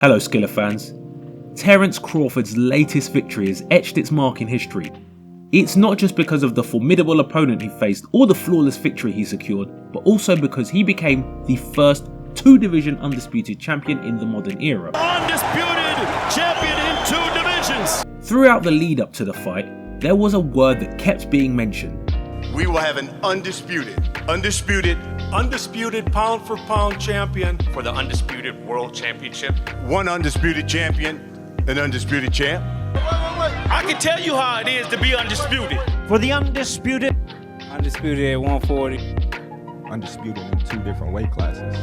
Hello Skillr fans. Terence Crawford's latest victory has etched its mark in history. It's not just because of the formidable opponent he faced or the flawless victory he secured, but also because he became the first two-division undisputed champion in the modern era. Undisputed champion in 2 divisions! Throughout the lead up to the fight, there was a word that kept being mentioned. We will have an undisputed pound for pound champion. For the undisputed world championship. One undisputed champion, an undisputed champ. I can tell you how it is to be undisputed. For the undisputed at 140. Undisputed in 2 different weight classes.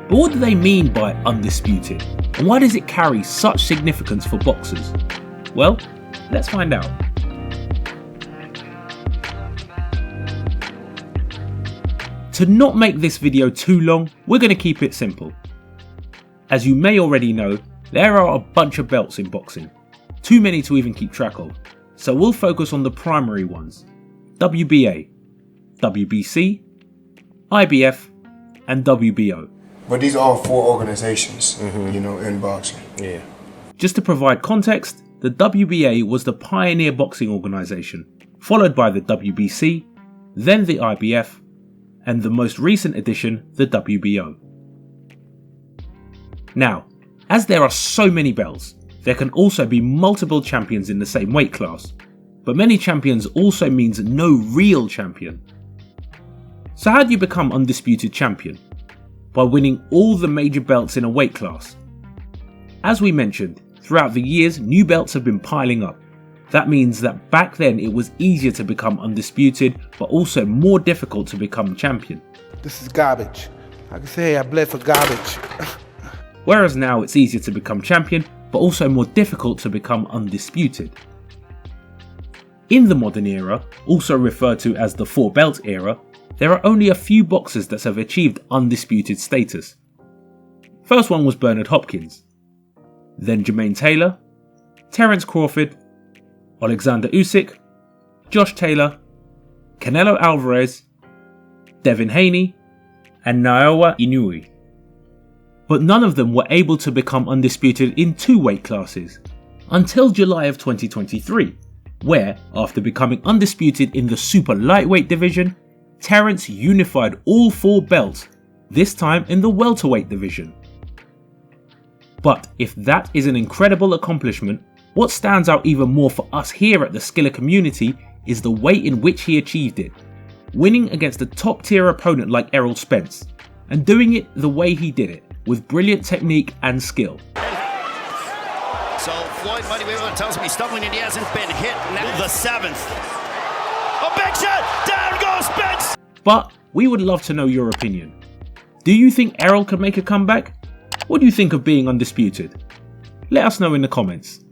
But what do they mean by undisputed? And why does it carry such significance for boxers? Well, let's find out. To not make this video too long, we're going to keep it simple. As you may already know, there are a bunch of belts in boxing, too many to even keep track of, so we'll focus on the primary ones: WBA, WBC, IBF and WBO. But these are all 4 organizations, in boxing. Yeah. Just to provide context, the WBA was the pioneer boxing organisation, followed by the WBC, then the IBF, and the most recent addition, the WBO. Now, as there are so many belts, there can also be multiple champions in the same weight class, but many champions also means no real champion. So how do you become undisputed champion? By winning all the major belts in a weight class. As we mentioned, throughout the years, new belts have been piling up. That means that back then it was easier to become undisputed, but also more difficult to become champion. This is garbage. I can say I bled for garbage. Whereas now it's easier to become champion, but also more difficult to become undisputed. In the modern era, also referred to as the 4-belt era, there are only a few boxers that have achieved undisputed status. First one was Bernard Hopkins, then Jermaine Taylor, Terence Crawford, Alexander Usyk, Josh Taylor, Canelo Alvarez, Devin Haney, and Naoya Inoue. But none of them were able to become undisputed in 2 weight classes, until July of 2023, where, after becoming undisputed in the super lightweight division, Terence unified all 4 belts, this time in the welterweight division. But if that is an incredible accomplishment, what stands out even more for us here at the Skillr community is the way in which he achieved it, winning against a top tier opponent like Errol Spence, and doing it the way he did it, with brilliant technique and skill. So Floyd might be able to tell us he's stumbling and he hasn't been hit. Now the 7th. A big shot! Down goes Spence! But we would love to know your opinion. Do you think Errol can make a comeback? What do you think of being undisputed? Let us know in the comments.